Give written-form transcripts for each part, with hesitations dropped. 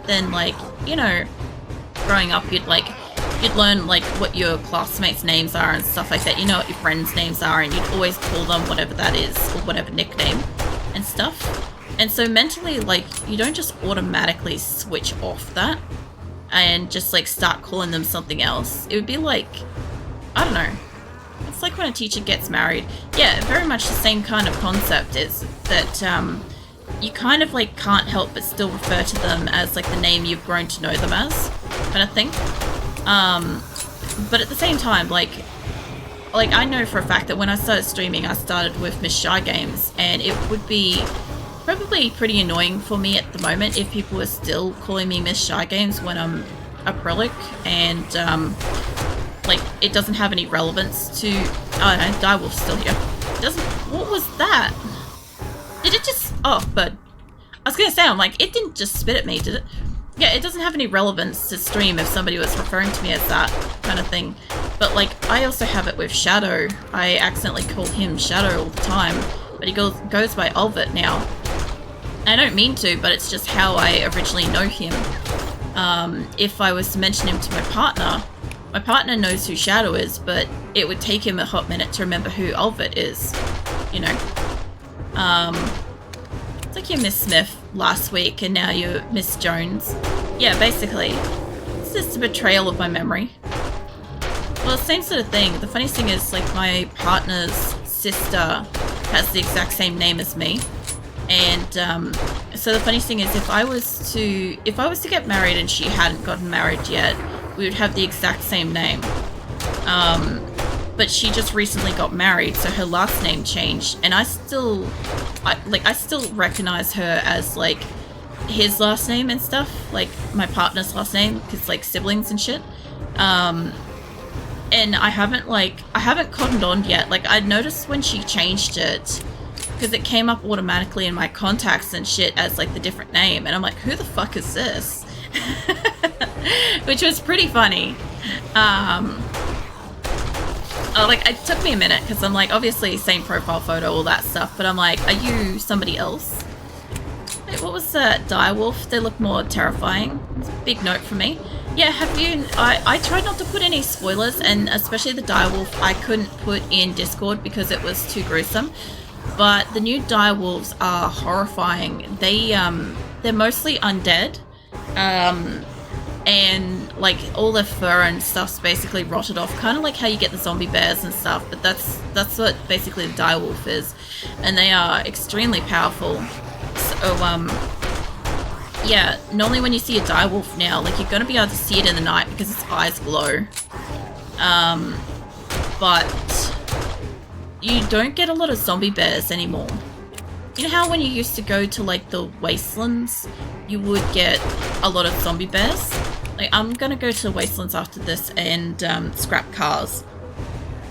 then like, you know, growing up you'd learn like what your classmates' names are and stuff like that. You know what your friends' names are, and you'd always call them whatever that is or whatever nickname and stuff. And so mentally, like, you don't just automatically switch off that and just like start calling them something else. It would be like, I don't know. It's like when a teacher gets married. Yeah, very much the same kind of concept is that you kind of like can't help but still refer to them as like the name you've grown to know them as, kind of thing. But at the same time, like I know for a fact that when I started streaming, I started with Miss Shy Games, and it would be probably pretty annoying for me at the moment if people were still calling me Miss Shy Games when I'm acrylic, and like it doesn't have any relevance to. Oh no, Direwolf's still here. Doesn't. What was that? Did it just? Oh, bird. I was gonna say, I'm like, it didn't just spit at me, did it? Yeah, it doesn't have any relevance to stream if somebody was referring to me as that kind of thing. But like, I also have it with Shadow. I accidentally call him Shadow all the time, but he goes by Ulvet now. I don't mean to, but it's just how I originally know him. If I was to mention him to my partner knows who Shadow is, but it would take him a hot minute to remember who Ulvet is, you know. It's like you're Miss Smith last week and now you're Miss Jones. Yeah, basically. It's just a betrayal of my memory. Well, same sort of thing. The funniest thing is, like, my partner's sister has the exact same name as me. And so the funniest thing is, if I was to get married and she hadn't gotten married yet, we would have the exact same name. But she just recently got married, so her last name changed, and I still recognize her as like his last name and stuff, like my partner's last name, because like siblings and shit. And I haven't cottoned on yet. Like, I noticed when she changed it, because it came up automatically in my contacts and shit as like the different name, and I'm like, who the fuck is this? Which was pretty funny. Like, it took me a minute, because I'm like, obviously same profile photo, all that stuff, but I'm like, are you somebody else? Wait, what was that? Direwolf? They look more terrifying. It's a big note for me. Yeah, have you... I tried not to put any spoilers, and especially the Direwolf I couldn't put in Discord because it was too gruesome. But the new Direwolves are horrifying. They're mostly undead. And like all the fur and stuff's basically rotted off, kind of like how you get the zombie bears and stuff, but that's what basically the Direwolf is, and they are extremely powerful. So yeah, normally when you see a Direwolf now, like, you're gonna be able to see it in the night because its eyes glow, but you don't get a lot of zombie bears anymore. You know how when you used to go to like the wastelands, you would get a lot of zombie bears? Like, I'm gonna go to the wastelands after this and scrap cars.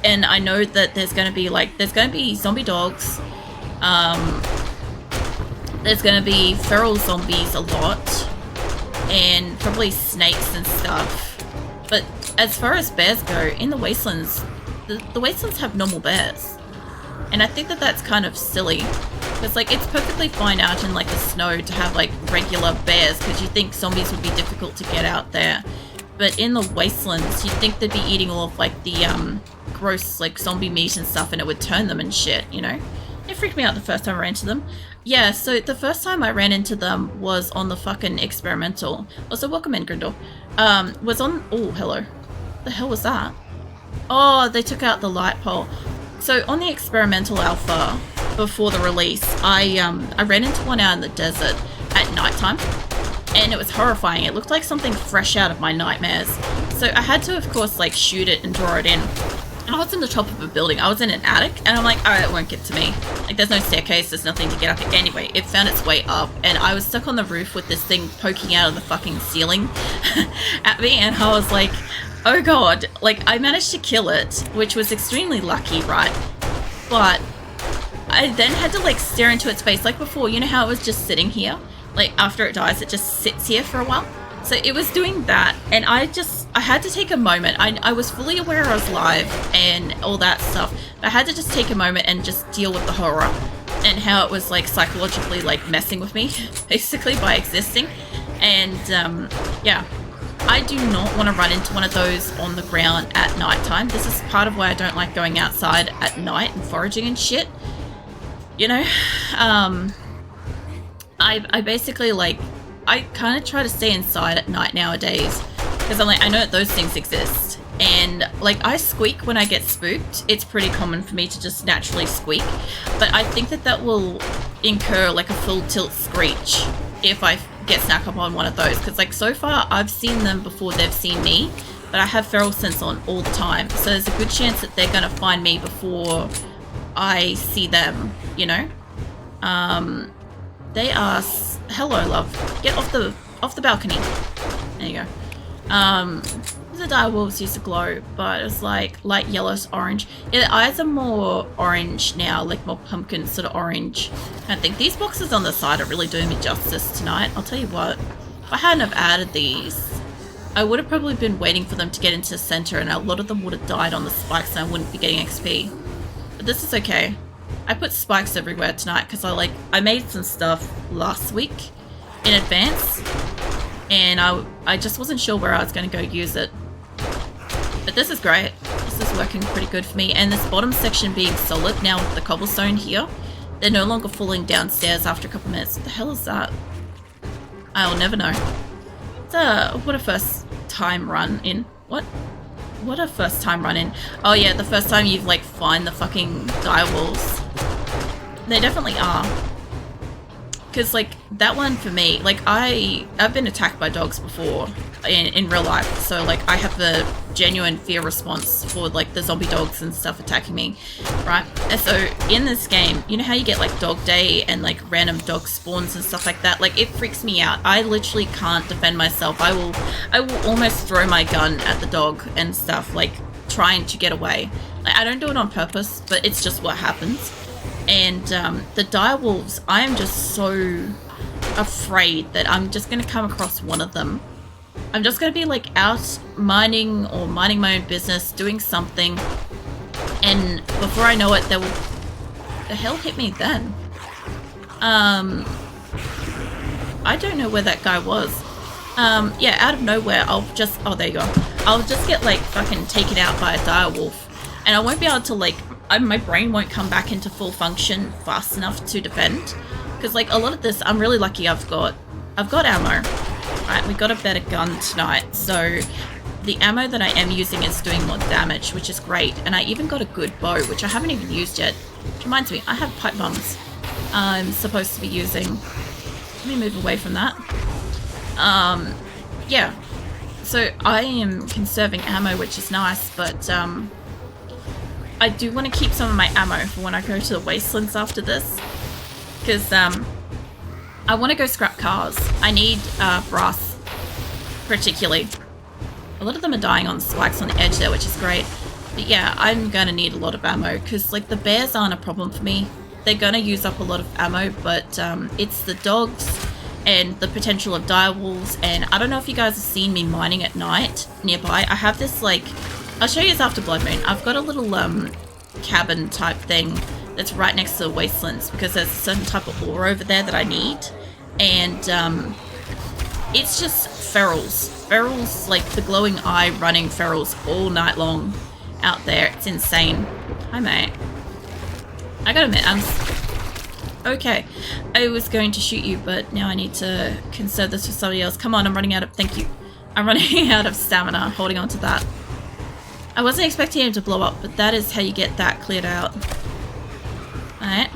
And I know that there's gonna be zombie dogs. There's gonna be feral zombies a lot. And probably snakes and stuff. But as far as bears go, in the wastelands, the wastelands have normal bears. And I think that that's kind of silly. Because, like, it's perfectly fine out in, like, the snow to have, like, regular bears, because you think zombies would be difficult to get out there. But in the wastelands, you'd think they'd be eating all of, like, the, gross, like, zombie meat and stuff, and it would turn them and shit, you know? It freaked me out the first time I ran into them. Yeah, so the first time I ran into them was on the fucking experimental. Also, welcome in, Grindel. Was on... Oh, hello. The hell was that? Oh, they took out the light pole. So, on the experimental alpha... before the release, I ran into one out in the desert at nighttime, and it was horrifying. It looked like something fresh out of my nightmares. So I had to, of course, like, shoot it and draw it in. And I was in the top of a building. I was in an attic, and I'm like, alright, it won't get to me. Like, there's no staircase, there's nothing to get up. Anyway, it found its way up, and I was stuck on the roof with this thing poking out of the fucking ceiling at me, and I was like, oh god. Like, I managed to kill it, which was extremely lucky, right? But I then had to, like, stare into its face. Like before, you know how it was just sitting here? Like, after it dies, it just sits here for a while. So it was doing that, and I had to take a moment. I was fully aware I was live and all that stuff. But I had to just take a moment and just deal with the horror and how it was, like, psychologically, like, messing with me, basically, by existing. And yeah, I do not want to run into one of those on the ground at nighttime. This is part of why I don't like going outside at night and foraging and shit. You know, I basically like, I kind of try to stay inside at night nowadays because I'm like, I know that those things exist. And like, I squeak when I get spooked. It's pretty common for me to just naturally squeak, but I think that that will incur like a full tilt screech if I get snack up on one of those, because like so far I've seen them before they've seen me, but I have feral sense on all the time, so there's a good chance that they're gonna find me before I see them, you know. They are hello love, get off the balcony. There you go. The dire wolves used to glow, but it was like light yellow to orange. Yeah, the eyes are more orange now, like more pumpkin sort of orange. I think these boxes on the side are really doing me justice tonight. I'll tell you what, if I hadn't have added these, I would have probably been waiting for them to get into the center, and a lot of them would have died on the spikes and I wouldn't be getting XP. But this is okay. I put spikes everywhere tonight because I made some stuff last week in advance, and I just wasn't sure where I was going to go use it. But this is great. This is working pretty good for me. And this bottom section being solid now with the cobblestone here, they're no longer falling downstairs after a couple minutes. What the hell is that? I'll never know. It's what a first time run in. What a first time run in. Oh yeah, the first time you've like find the fucking dire wolves. They definitely are. Because like that one for me, like I've been attacked by dogs before in real life, so like I have a genuine fear response for like the zombie dogs and stuff attacking me, right? And so in this game, you know how you get like dog day and like random dog spawns and stuff like that? Like it freaks me out. I literally can't defend myself. I will almost throw my gun at the dog and stuff, like trying to get away. Like, I don't do it on purpose, but it's just what happens. And the dire wolves, I am just so afraid that I'm just going to come across one of them. I'm just going to be like out mining or minding my own business, doing something, and before I know it, they will... The hell hit me then? I don't know where that guy was. Yeah, out of nowhere, I'll just... Oh, there you go. I'll just get like fucking taken out by a dire wolf, and I won't be able to like... my brain won't come back into full function fast enough to defend, because like a lot of this, I'm really lucky I've got ammo. Right, we got a better gun tonight, so the ammo that I am using is doing more damage, which is great. And I even got a good bow, which I haven't even used yet. Which reminds me, I have pipe bombs I'm supposed to be using. Let me move away from that. Yeah, so I am conserving ammo, which is nice, but I do want to keep some of my ammo for when I go to the wastelands after this, because I want to go scrap cars. I need brass, particularly. A lot of them are dying on spikes on the edge there, which is great. But yeah, I'm going to need a lot of ammo, because like the bears aren't a problem for me. They're going to use up a lot of ammo, but it's the dogs and the potential of dire wolves. And I don't know if you guys have seen me mining at night nearby. I have this like... I'll show you this after Blood Moon. I've got a little cabin type thing that's right next to the wastelands, because there's a certain type of ore over there that I need, and it's just ferals, like the glowing eye running ferals all night long out there. It's insane. Hi mate. I gotta admit, okay, I was going to shoot you, but now I need to conserve this for somebody else. Come on, I'm running out of... Thank you. I'm running out of stamina holding on to that. I wasn't expecting him to blow up, but that is how you get that cleared out. Alright.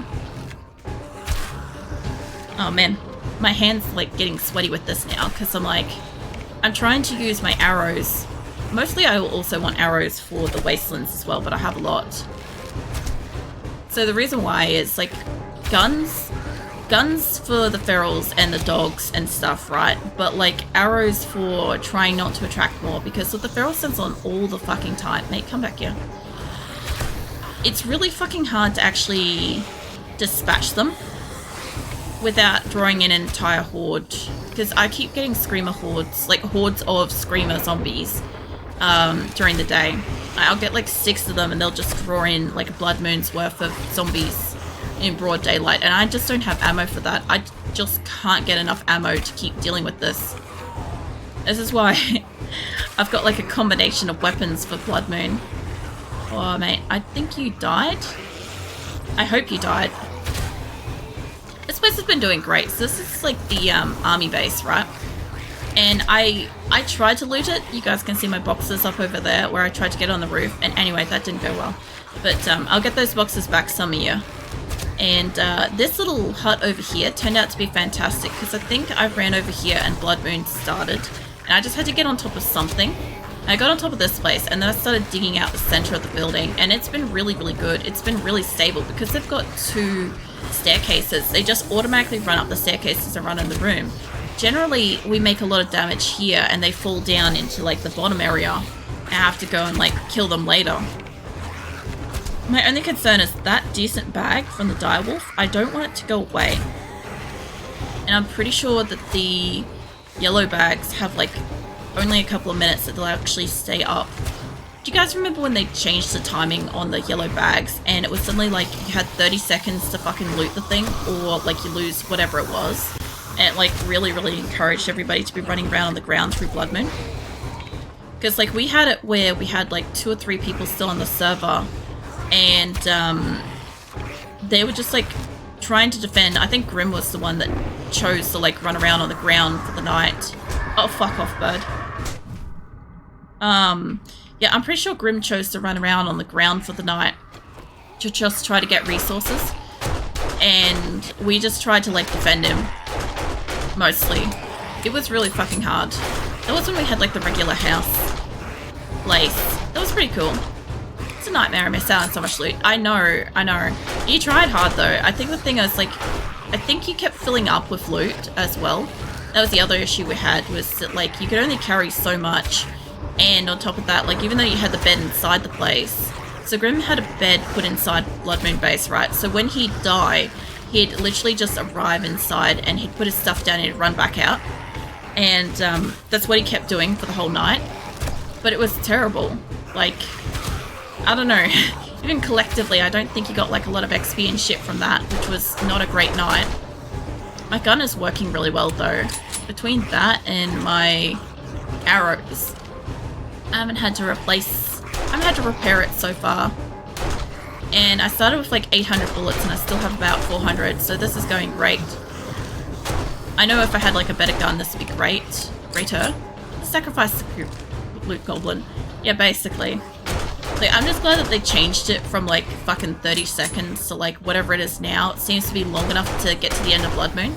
Oh man, my hand's like getting sweaty with this now, because I'm trying to use my arrows. Mostly I will also want arrows for the wastelands as well, but I have a lot. So the reason why is like guns for the ferals and the dogs and stuff, right? But like arrows for trying not to attract more, because with the feral sense on all the fucking time, mate, come back here. It's really fucking hard to actually dispatch them without drawing in an entire horde, because I keep getting screamer hordes, like hordes of screamer zombies during the day. I'll get like 6 of them and they'll just draw in like a blood moon's worth of zombies in broad daylight, and I just don't have ammo for that. I just can't get enough ammo to keep dealing with this. This is why I've got like a combination of weapons for Blood Moon. Oh mate, I think you died? I hope you died. This place has been doing great. So this is like the army base, right? And I tried to loot it. You guys can see my boxes up over there where I tried to get on the roof. And anyway, that didn't go well. But I'll get those boxes back some year. And this little hut over here turned out to be fantastic because I think I ran over here and Blood Moon started. And I just had to get on top of something. I got on top of this place and then I started digging out the center of the building. And it's been really, really good. It's been really stable because they've got 2 staircases. They just automatically run up the staircases and run in the room. Generally, we make a lot of damage here and they fall down into like the bottom area. I have to go and like kill them later. My only concern is that decent bag from the direwolf. I don't want it to go away. And I'm pretty sure that the yellow bags have like only a couple of minutes that they'll actually stay up. Do you guys remember when they changed the timing on the yellow bags and it was suddenly like you had 30 seconds to fucking loot the thing or like you lose whatever it was? And it like really, really encouraged everybody to be running around on the ground through Blood Moon. Because like we had it where we had like 2 or 3 people still on the server and they were just like trying to defend. I think Grim was the one that chose to like run around on the ground for the night. Oh, fuck off, bird. Yeah, I'm pretty sure Grim chose to run around on the ground for the night to just try to get resources. And we just tried to like defend him. Mostly. It was really fucking hard. That was when we had like the regular house place. That was pretty cool. It's a nightmare. I missed out on so much loot. I know. You tried hard though. I think the thing is like, I think you kept filling up with loot as well. That was the other issue we had was that like you could only carry so much. And on top of that, like even though you had the bed inside the place, so Grim had a bed put inside Blood Moon base, right? So when he'd die, he'd literally just arrive inside and he'd put his stuff down and he'd run back out. And that's what he kept doing for the whole night. But it was terrible. Like, I don't know. Even collectively, I don't think he got like a lot of XP and shit from that, which was not a great night. My gun is working really well though. Between that and my arrows, I haven't had to repair it so far. And I started with like 800 bullets and I still have about 400, so this is going great. I know if I had like a better gun, this would be greater. Sacrifice the loot goblin. Yeah, basically. Like, I'm just glad that they changed it from like fucking 30 seconds to like whatever it is now. It seems to be long enough to get to the end of Blood Moon.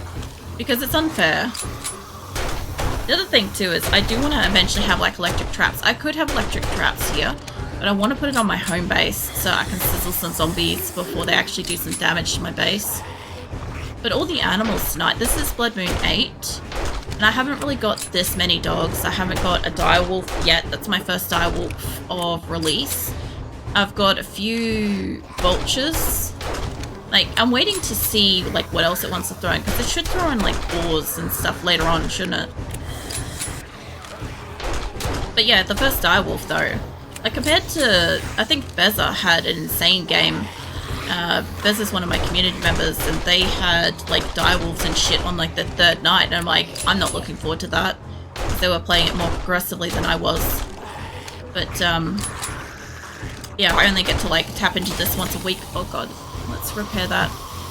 Because it's unfair. The other thing too is I do want to eventually have like electric traps. I could have electric traps here, but I want to put it on my home base so I can sizzle some zombies before they actually do some damage to my base. But all the animals tonight, this is Blood Moon 8, and I haven't really got this many dogs. I haven't got a direwolf yet. That's my first direwolf of release. I've got a few vultures. Like, I'm waiting to see like what else it wants to throw in, because it should throw in like boars and stuff later on, shouldn't it? But yeah, the first direwolf though, like compared to, I think Beza had an insane game. Beza's one of my community members and they had like direwolves and shit on like the 3rd night, and I'm like, I'm not looking forward to that. They were playing it more aggressively than I was. But yeah, I only get to like tap into this once a week. Oh god, let's repair that.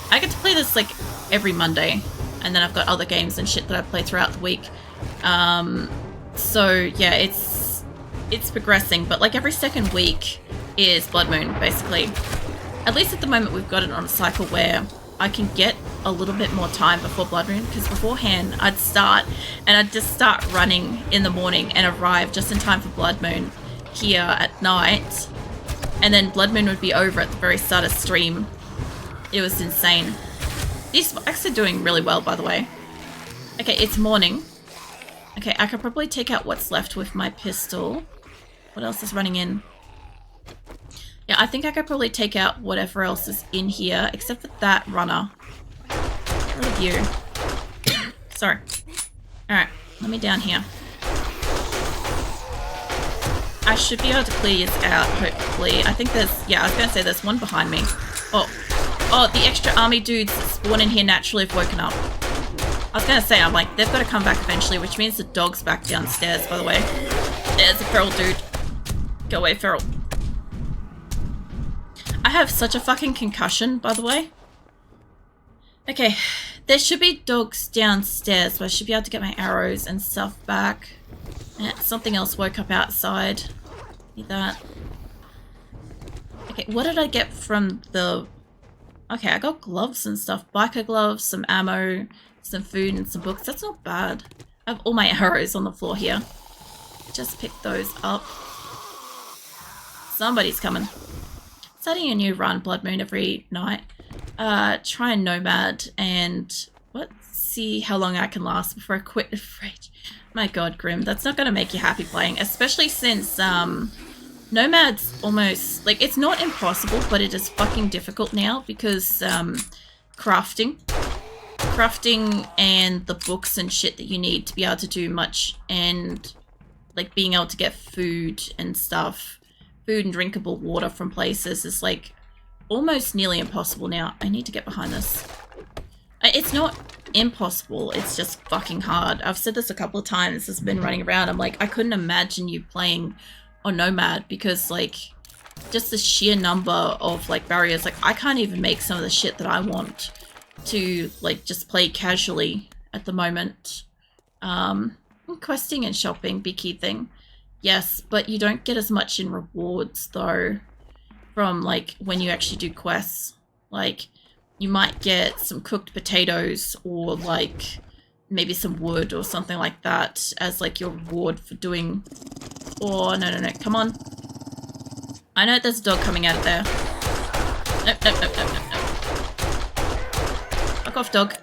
I get to play this like every Monday, and then I've got other games and shit that I play throughout the week. So yeah, it's progressing, but like every second week is Blood Moon, basically. At least at the moment we've got it on a cycle where I can get a little bit more time before Blood Moon, because beforehand I'd start and I'd just start running in the morning and arrive just in time for Blood Moon here at night, and then Blood Moon would be over at the very start of stream. It was insane. These spikes are doing really well, by the way. Okay, it's morning. Okay, I could probably take out what's left with my pistol. What else is running in? Yeah, I think I could probably take out whatever else is in here, except for that runner. Get rid of you. Sorry. Alright, let me down here. I should be able to clear this out, hopefully. I think there's, yeah, I was gonna say there's one behind me. Oh, the extra army dudes that spawn in here naturally have woken up. I was gonna say, I'm like, they've got to come back eventually, which means the dog's back downstairs, by the way. There's a feral dude. Go away, feral. I have such a fucking concussion, by the way. Okay, there should be dogs downstairs, but I should be able to get my arrows and stuff back. Something else woke up outside. Need that. Okay, what did I get from the... Okay, I got gloves and stuff. Biker gloves, some ammo, some food, and some books. That's not bad. I have all my arrows on the floor here. Just pick those up. Somebody's coming. Starting a new run, Blood Moon, every night. Try and Nomad and see how long I can last before I quit the Rage. My god, Grim, that's not going to make you happy playing, especially since Nomad's almost, like, it's not impossible, but it is fucking difficult now because crafting and the books and shit that you need to be able to do much, and like being able to get food and stuff, food and drinkable water from places is like almost nearly impossible now. I need to get behind this. It's not impossible, it's just fucking hard. I've said this a couple of times as I've been running around. I'm like, I couldn't imagine you playing on Nomad because like just the sheer number of like barriers. Like I can't even make some of the shit that I want to like just play casually at the moment. Questing and shopping, big key thing. Yes, but you don't get as much in rewards though from like when you actually do quests. Like you might get some cooked potatoes or like maybe some wood or something like that as like your reward for doing... Oh, no, come on. I know there's a dog coming out of there. Nope. Fuck off, dog.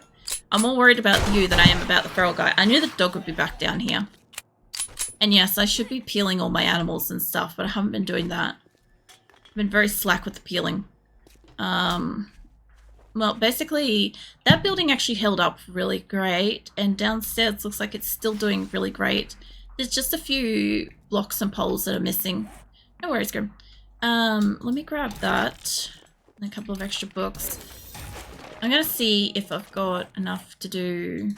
I'm more worried about you than I am about the feral guy. I knew the dog would be back down here. And yes, I should be peeling all my animals and stuff, but I haven't been doing that. I've been very slack with the peeling. Well, basically, that building actually held up really great, and downstairs looks like it's still doing really great. There's just a few blocks and poles that are missing. No worries, Grim. Let me grab that. And a couple of extra books. I'm gonna see if I've got enough to do...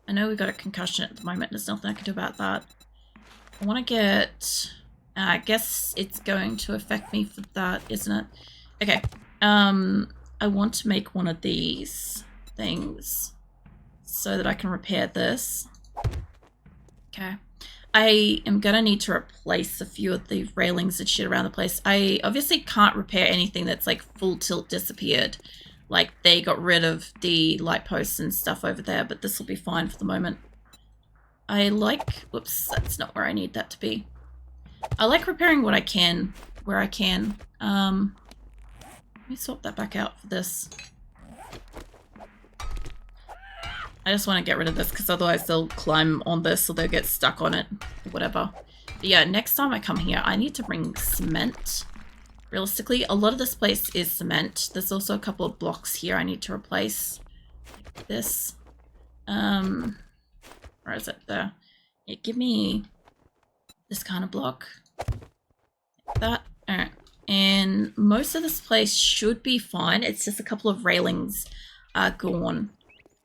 I know we've got a concussion at the moment. There's nothing I can do about that. I want to get... I guess it's going to affect me for that, isn't it? Okay. I want to make one of these things so that I can repair this. Okay. I am going to need to replace a few of the railings and shit around the place. I obviously can't repair anything that's like full tilt disappeared. Like they got rid of the light posts and stuff over there, but this will be fine for the moment. I like... Whoops, that's not where I need that to be. I like repairing what I can, where I can. Let me swap that back out for this. I just want to get rid of this because otherwise they'll climb on this or they'll get stuck on it or whatever. But yeah, next time I come here, I need to bring cement. Realistically, a lot of this place is cement. There's also a couple of blocks here I need to replace. Like this. Where is it? There. Yeah, give me this kind of block. Like that. Alright. And most of this place should be fine. It's just a couple of railings are gone.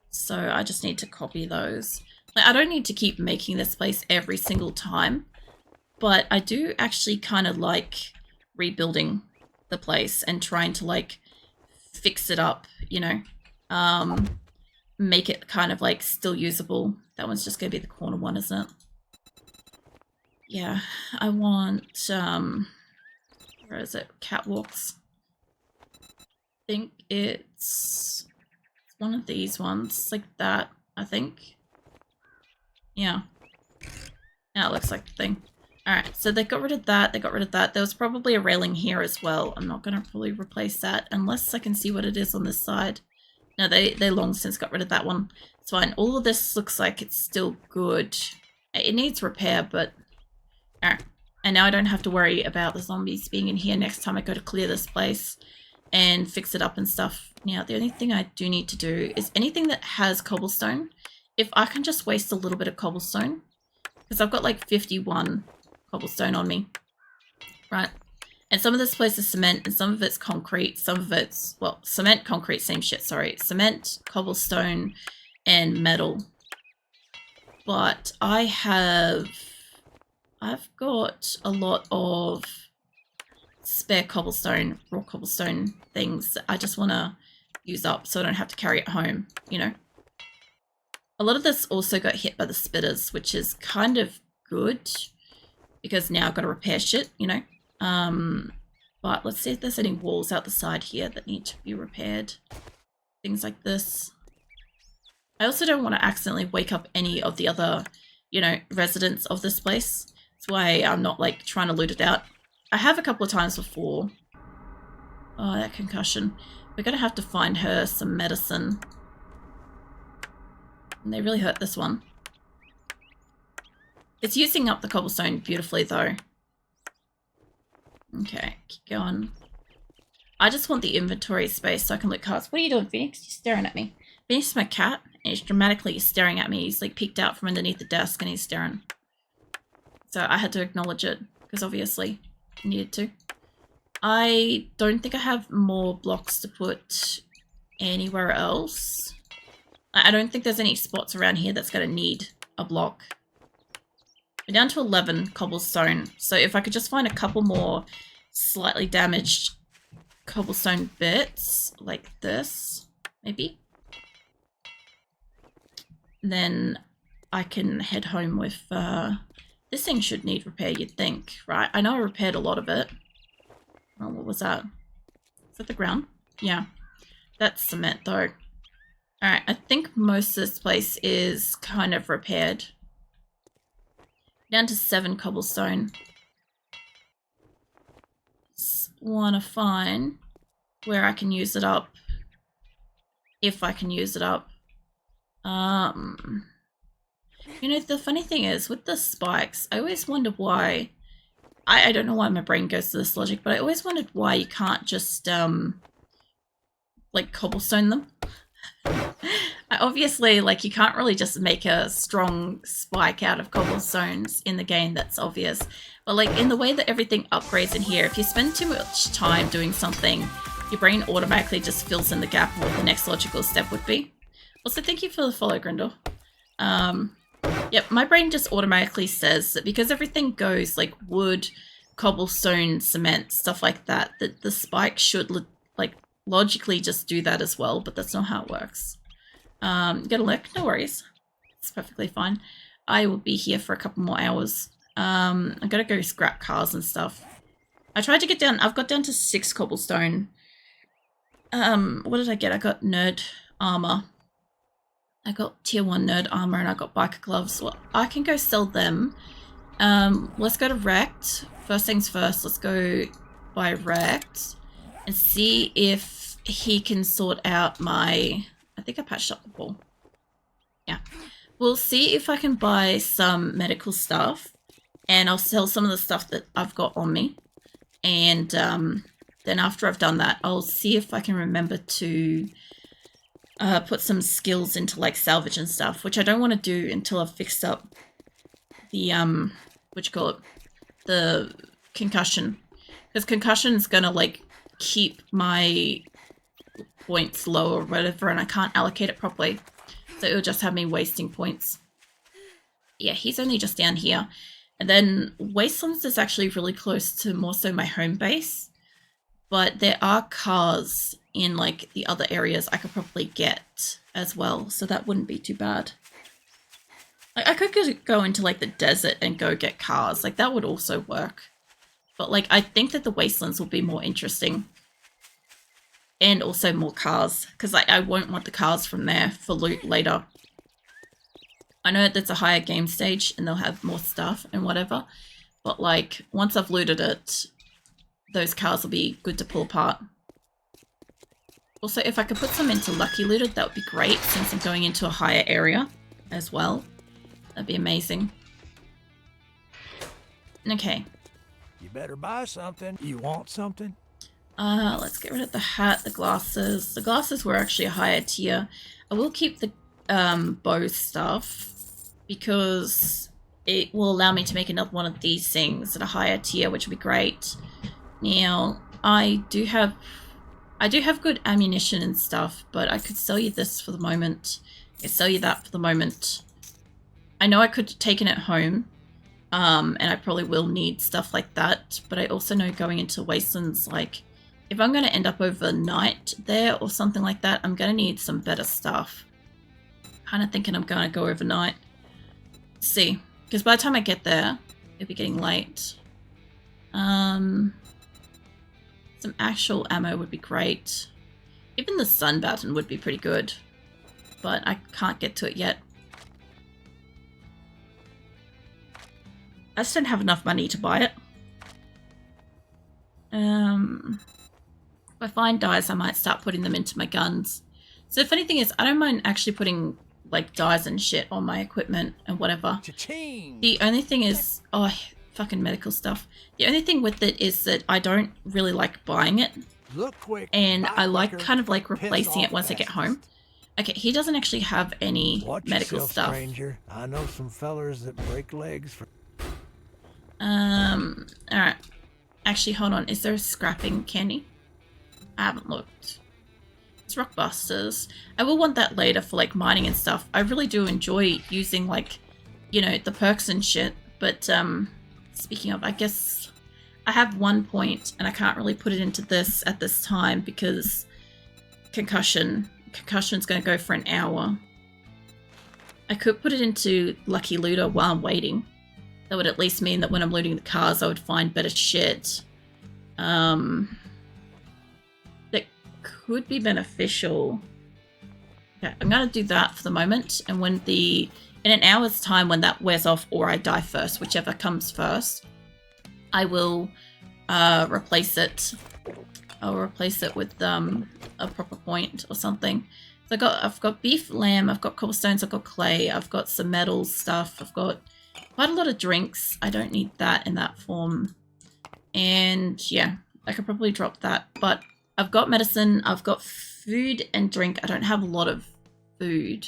So I just need to copy those. Like, I don't need to keep making this place every single time. But I do actually kind of like rebuilding the place and trying to like fix it up, you know. Make it kind of like still usable. That one's just going to be the corner one, isn't it? Yeah, I want... where is it? Catwalks. I think it's one of these ones, like that, I think. Yeah. Yeah, it looks like the thing. Alright, so they got rid of that, they got rid of that. There was probably a railing here as well. I'm not going to probably replace that unless I can see what it is on this side. No, they long since got rid of that one. It's fine. All of this looks like it's still good. It needs repair, but... Alright. And now I don't have to worry about the zombies being in here next time I go to clear this place and fix it up and stuff. Now, the only thing I do need to do is anything that has cobblestone, if I can just waste a little bit of cobblestone, because I've got like 51 cobblestone on me, right? And some of this place is cement and some of it's concrete, some of it's, well, cement, concrete, same shit, sorry. Cement, cobblestone, and metal. But I've got a lot of spare cobblestone, raw cobblestone things that I just want to use up so I don't have to carry it home, you know. A lot of this also got hit by the spitters, which is kind of good because now I've got to repair shit, you know. But let's see if there's any walls out the side here that need to be repaired. Things like this. I also don't want to accidentally wake up any of the other, you know, residents of this place. That's why I'm not, like, trying to loot it out. I have a couple of times before. Oh, that concussion. We're going to have to find her some medicine. And they really hurt this one. It's using up the cobblestone beautifully, though. Okay, keep going. I just want the inventory space so I can loot cards. What are you doing, Phoenix? You're staring at me. Phoenix is my cat, and he's dramatically staring at me. He's like peeked out from underneath the desk and he's staring. So I had to acknowledge it, because obviously I needed to. I don't think I have more blocks to put anywhere else. I don't think there's any spots around here that's going to need a block. We're down to 11 cobblestone, so if I could just find a couple more slightly damaged cobblestone bits, like this, maybe, then I can head home with, this thing should need repair, you'd think, right? I know I repaired a lot of it. Oh, what was that? Is that the ground? Yeah. That's cement, though. Alright, I think most of this place is kind of repaired. Down to 7 cobblestone. Just want to find where I can use it up. If I can use it up. You know, the funny thing is, with the spikes, I always wonder why... I don't know why my brain goes to this logic, but I always wondered why you can't just, like, cobblestone them. Obviously, like, you can't really just make a strong spike out of cobblestones in the game, that's obvious. But, like, in the way that everything upgrades in here, if you spend too much time doing something, your brain automatically just fills in the gap of what the next logical step would be. Also, thank you for the follow, Grindel. Yep, my brain just automatically says that because everything goes, like, wood, cobblestone, cement, stuff like that, that the spike should, like, logically just do that as well, but that's not how it works. Get a lick? No worries. It's perfectly fine. I will be here for a couple more hours. I gotta go scrap cars and stuff. I tried to get down, I've got down to 6 cobblestone. What did I get? I got nerd armor. I got tier 1 nerd armor and I got biker gloves. Well, I can go sell them. Let's go to Rekt. First things first, let's go by Rekt and see if he can sort out my... I think I patched up the ball. Yeah. We'll see if I can buy some medical stuff and I'll sell some of the stuff that I've got on me. And then after I've done that, I'll see if I can remember to put some skills into like salvage and stuff, which I don't want to do until I've fixed up the, what you call it, the concussion. Because concussion is going to like keep my points low or whatever, and I can't allocate it properly. So it'll just have me wasting points. Yeah, he's only just down here. And then Wastelands is actually really close to more so my home base. But there are cars in like the other areas I could probably get as well. So that wouldn't be too bad. Like, I could go into like the desert and go get cars. Like that would also work. But like I think that the Wastelands will be more interesting. And also more cars. Because like, I won't want the cars from there for loot later. I know that's a higher game stage and they'll have more stuff and whatever. But like once I've looted it, those cars will be good to pull apart. Also, if I could put some into Lucky Looted, that would be great since I'm going into a higher area as well. That'd be amazing. Okay. You better buy something. You want something? Let's get rid of the hat, the glasses. The glasses were actually a higher tier. I will keep the bow stuff because it will allow me to make another one of these things at a higher tier, which would be great. Now, I do have good ammunition and stuff, but I could sell you this for the moment I sell you that for the moment. I know I could have taken it home, and I probably will need stuff like that, but I also know going into Wastelands, like, if I'm going to end up overnight there or something like that, I'm going to need some better stuff. Kind of thinking I'm going to go overnight. Let's see, because by the time I get there, it'll be getting late. Some actual ammo would be great. Even the sun baton would be pretty good, but I can't get to it yet. I just don't have enough money to buy it. If I find dyes, I might start putting them into my guns. So the funny thing is, I don't mind actually putting like dyes and shit on my equipment and whatever. Cha-ching! The only thing is, oh, fucking medical stuff. The only thing with it is that I don't really like buying it. Look quick. And buy I like quicker, kind of like piss replacing it off once I get home. bastards. Okay, he doesn't actually have any Watch medical yourself, stuff. stranger. I know some fellers that break legs for. Alright. Actually, hold on. Is there a scrapping candy? I haven't looked. It's Rockbusters. I will want that later for like mining and stuff. I really do enjoy using like, you know, the perks and shit. But speaking of, I guess I have 1 point and I can't really put it into this at this time because concussion's going to go for an hour. I could put it into Lucky Looter while I'm waiting. That would at least mean that when I'm looting the cars, I would find better shit. That could be beneficial. Okay, I'm gonna do that for the moment, and when in an hour's time, when that wears off or I die first, whichever comes first, I will replace it. I'll replace it with a proper point or something. So I've got beef, lamb, I've got cobblestones, I've got clay, I've got some metals stuff, I've got quite a lot of drinks. I don't need that in that form. And yeah, I could probably drop that. But I've got medicine, I've got food and drink. I don't have a lot of food.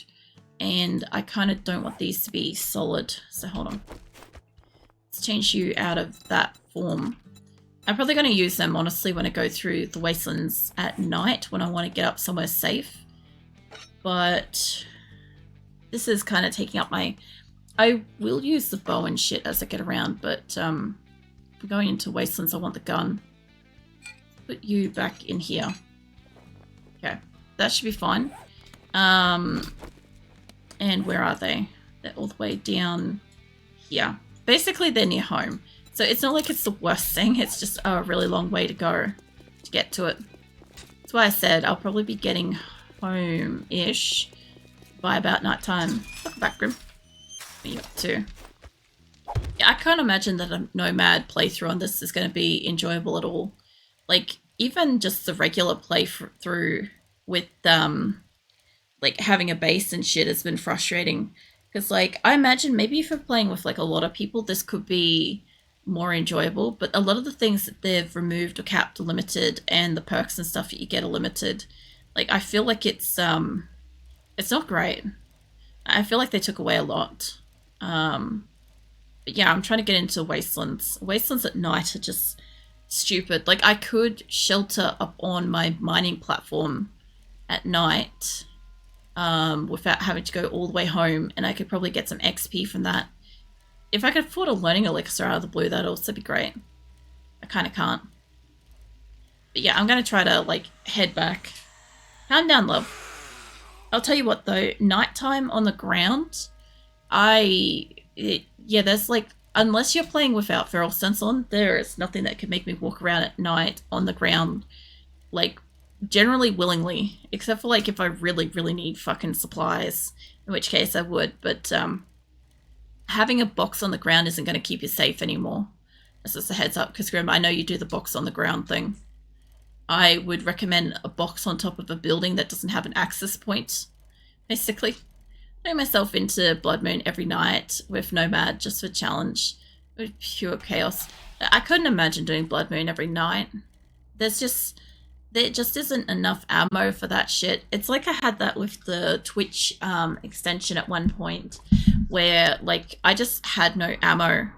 And I kind of don't want these to be solid. So hold on. Let's change you out of that form. I'm probably going to use them, honestly, when I go through the Wastelands at night, when I want to get up somewhere safe. But this is kind of taking up my... I will use the bow and shit as I get around, but if we're going into Wastelands, I want the gun. Put you back in here. Okay, that should be fine. And where are they? They're all the way down here. Basically, they're near home. So it's not like it's the worst thing, it's just a really long way to go to get to it. That's why I said I'll probably be getting home-ish by about nighttime. Welcome back, Grim. What are you up to? Yeah, I can't imagine that a Nomad playthrough on this is going to be enjoyable at all. Like, even just the regular playthrough with, like, having a base and shit has been frustrating. Because, like, I imagine maybe if you're playing with, like, a lot of people, this could be more enjoyable. But a lot of the things that they've removed or capped are limited, and the perks and stuff that you get are limited. Like, I feel like it's not great. I feel like they took away a lot. But yeah, I'm trying to get into Wastelands. Wastelands at night are just stupid. Like, I could shelter up on my mining platform at night without having to go all the way home, and I could probably get some XP from that. If I could afford a learning elixir out of the blue, that'd also be great. I kind of can't. But yeah, I'm going to try to, like, head back. Calm down, love. I'll tell you what, though. Nighttime on the ground, yeah, there's, like, unless you're playing without feral sense on, there is nothing that could make me walk around at night on the ground, like, generally willingly. Except for, like, if I really, really need fucking supplies, in which case I would. But, having a box on the ground isn't going to keep you safe anymore. That's just a heads up, because Grim, I know you do the box on the ground thing. I would recommend a box on top of a building that doesn't have an access point, basically. Throw myself into Blood Moon every night with Nomad just for challenge. With pure chaos. I couldn't imagine doing Blood Moon every night. There just isn't enough ammo for that shit. It's like I had that with the Twitch extension at one point where, like, I just had no ammo